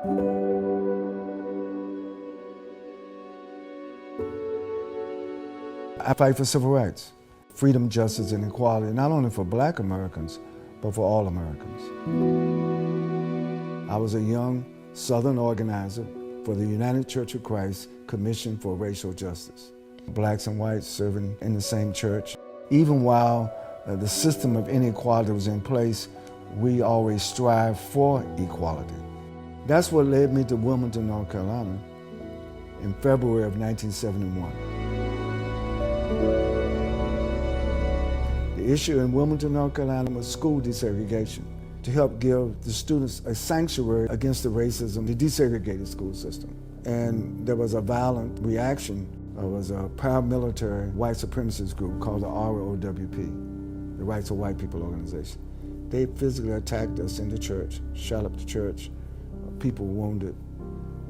I fight for civil rights, freedom, justice, and equality, not only for Black Americans, but for all Americans. I was a young Southern organizer for the United Church of Christ Commission for Racial Justice. Blacks and whites serving in the same church. Even while the system of inequality was in place, we always strive for equality. That's what led me to Wilmington, North Carolina in February of 1971. The issue in Wilmington, North Carolina was school desegregation, to help give the students a sanctuary against the racism, the desegregated school system. And there was a violent reaction. It was a paramilitary white supremacist group called the ROWP, the Rights of White People Organization. They physically attacked us in the church, shot up the church, people wounded.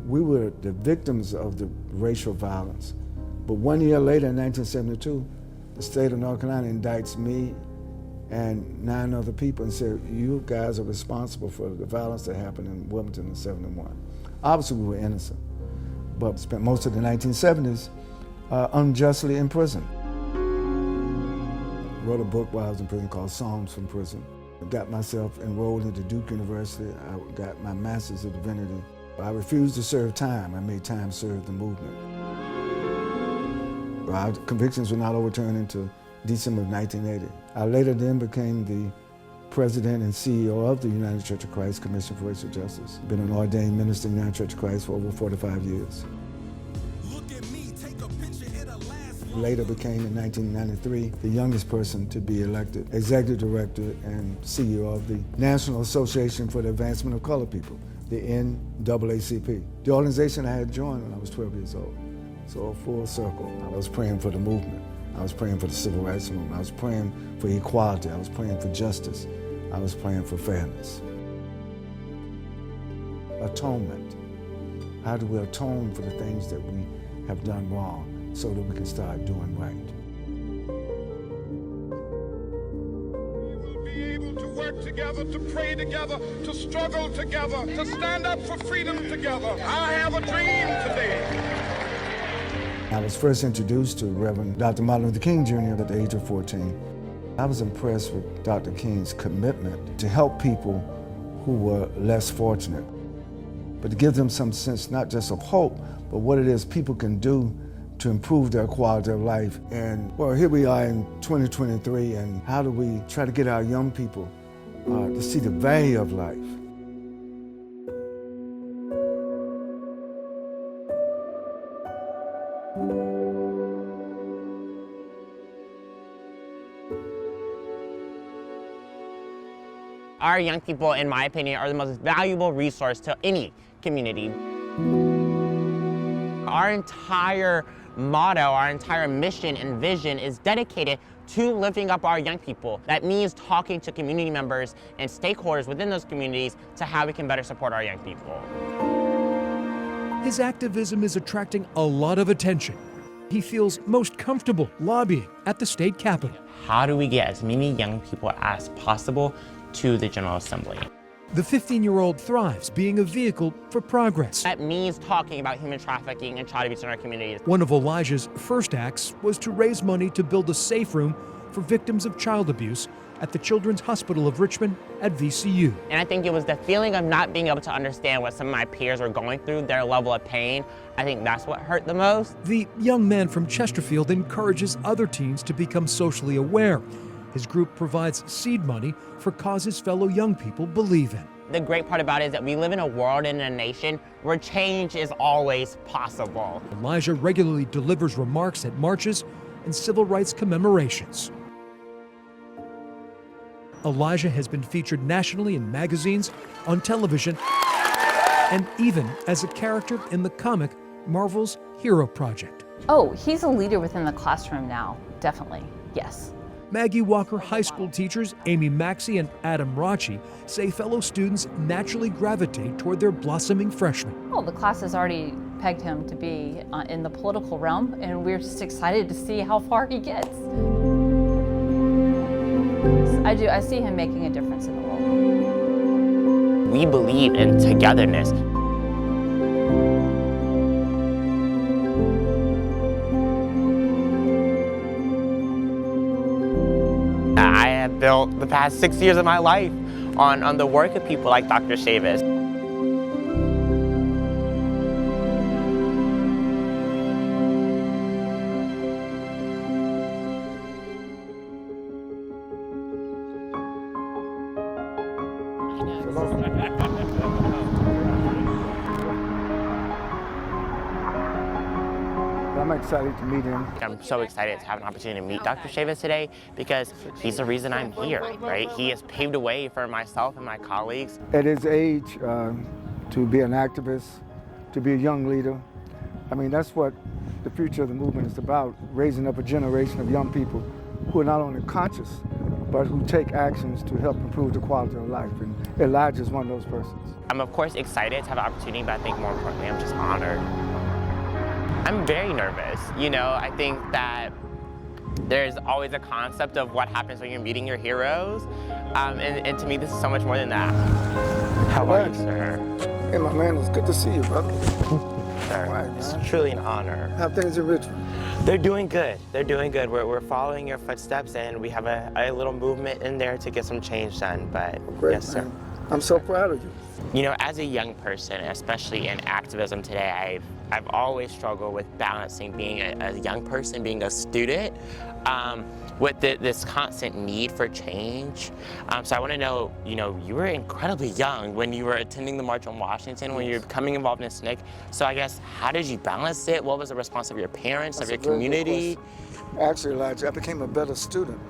We were the victims of the racial violence. But 1 year later, in 1972, the state of North Carolina indicts me and 9 other people and said, you guys are responsible for the violence that happened in Wilmington in '71. Obviously, we were innocent, but spent most of the 1970s unjustly in prison. Wrote a book while I was in prison called Songs from Prison. Got myself enrolled into Duke University. I got my Master's of Divinity. I refused to serve time. I made time serve the movement. Our convictions were not overturned until December of 1980. I later then became the president and CEO of the United Church of Christ Commission for Racial Justice. Been an ordained minister in the United Church of Christ for over 45 years. Later became, in 1993, the youngest person to be elected executive director and CEO of the National Association for the Advancement of Colored People, the NAACP. The organization I had joined when I was 12 years old. So full circle. I was praying for the movement. I was praying for the civil rights movement. I was praying for equality. I was praying for justice. I was praying for fairness. Atonement. How do we atone for the things that we have done wrong so that we can start doing right? We will be able to work together, to pray together, to struggle together, to stand up for freedom together. I have a dream today. I was first introduced to Reverend Dr. Martin Luther King Jr. at the age of 14. I was impressed with Dr. King's commitment to help people who were less fortunate, but to give them some sense not just of hope, but what it is people can do to improve their quality of life. And well, here we are in 2023, and how do we try to get our young people to see the value of life? Our young people, in my opinion, are the most valuable resource to any community. Our entire motto, our entire mission and vision is dedicated to lifting up our young people. That means talking to community members and stakeholders within those communities to how we can better support our young people. His activism is attracting a lot of attention. He feels most comfortable lobbying at the state capitol. How do we get as many young people as possible to the General Assembly? The 15-year-old thrives being a vehicle for progress. That means talking about human trafficking and child abuse in our communities. One of Elijah's first acts was to raise money to build a safe room for victims of child abuse at the Children's Hospital of Richmond at VCU. And I think it was the feeling of not being able to understand what some of my peers were going through, their level of pain. I think that's what hurt the most. The young man from Chesterfield encourages other teens to become socially aware. His group provides seed money for causes fellow young people believe in. The great part about it is that we live in a world and a nation where change is always possible. Elijah regularly delivers remarks at marches and civil rights commemorations. Elijah has been featured nationally in magazines, on television, and even as a character in the comic Marvel's Hero Project. Oh, he's a leader within the classroom now, definitely, yes. Maggie Walker High School teachers Amy Maxey and Adam Rachi say fellow students naturally gravitate toward their blossoming freshmen. Well, the class has already pegged him to be in the political realm, and we're just excited to see how far he gets. I see him making a difference in the world. We believe in togetherness. built the past 6 years of my life on the work of people like Dr. Chavis. I'm excited to meet him. I'm so excited to have an opportunity to meet Dr. Chavis today because he's the reason I'm here, right? He has paved a way for myself and my colleagues. At his age, to be an activist, to be a young leader, I mean, that's what the future of the movement is about, raising up a generation of young people who are not only conscious, but who take actions to help improve the quality of life. And Elijah is one of those persons. I'm of course excited to have an opportunity, but I think more importantly, I'm just honored. I'm very nervous. You know, I think that there's always a concept of what happens when you're meeting your heroes. And to me, this is so much more than that. How are you, sir? Hey, my man, it's good to see you, brother. Sir, Right, it's man. truly an honor. How things in Richmond? They're doing good. They're doing good. We're following your footsteps, and we have a little movement in there to get some change done. But Great, yes, sir. man. I'm so proud of you. You know, as a young person, especially in activism today, I've always struggled with balancing being a young person, being a student, with this constant need for change. So I want to know, you know, you were incredibly young when you were attending the March on Washington, when you were becoming involved in SNCC. So I guess, how did you balance it? What was the response of your parents, That's of your a very good community? question. Actually, Elijah, I became a better student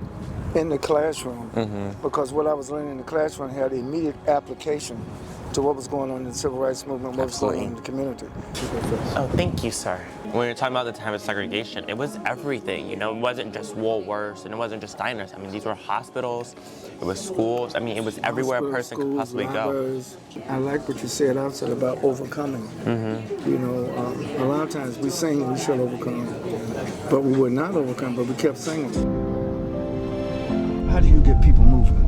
in the classroom because what I was learning in the classroom had immediate application to what was going on in the civil rights movement, what was going on in the community. Oh, thank you, sir. When you're talking about the time of segregation, it was everything, you know, it wasn't just Woolworths and it wasn't just diners. I mean, these were hospitals, it was schools. I mean, it was everywhere a person could possibly go. I like what you said outside about overcoming. You know, a lot of times we sing we should overcome, but we would not overcome, but we kept singing. How do you get people moving?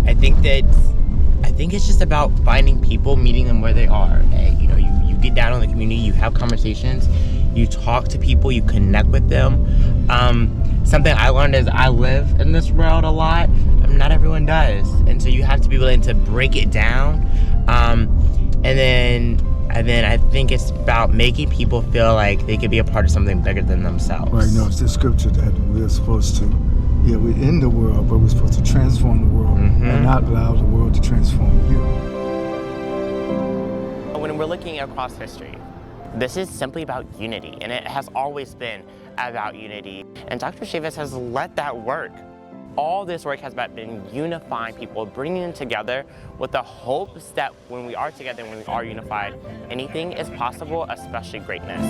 I think it's just about finding people, meeting them where they are. You know, you get down on the community, you have conversations, you talk to people, you connect with them. Something I learned is I live in this world a lot. Not everyone does, and so you have to be willing to break it down. And then I think it's about making people feel like they could be a part of something bigger than themselves. Right, no, it's the scripture that we're supposed to, we're in the world, but we're supposed to transform the world and not allow the world to transform you. When we're looking across history, this is simply about unity, and it has always been about unity. And Dr. Chavis has led that work. All this work has been unifying people, bringing them together with the hopes that when we are together, when we are unified, anything is possible, especially greatness.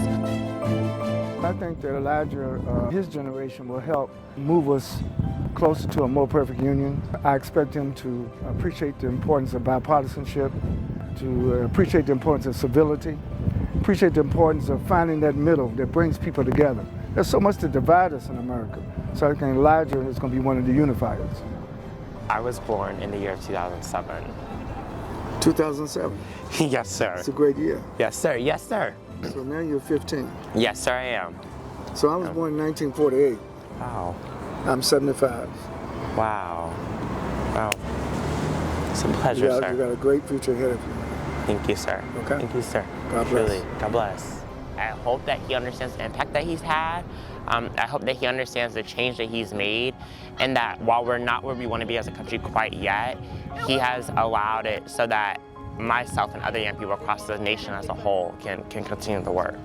I think that Elijah, his generation, will help move us closer to a more perfect union. I expect him to appreciate the importance of bipartisanship, to appreciate the importance of civility, appreciate the importance of finding that middle that brings people together. There's so much to divide us in America. So I think Elijah is going to be one of the unifiers. I was born in the year of 2007. 2007? Yes, sir. It's a great year. Yes, sir. Yes, sir. So now you're 15. Yes, sir, I am. So I was born in 1948. Wow. I'm 75. Wow. Wow. It's a pleasure, sir. You got a great future ahead of you. Thank you, sir. Okay. Thank you, sir. God bless. Truly, God bless. I hope that he understands the impact that he's had. I hope that he understands the change that he's made, and that while we're not where we want to be as a country quite yet, he has allowed it so that myself and other young people across the nation as a whole can continue the work.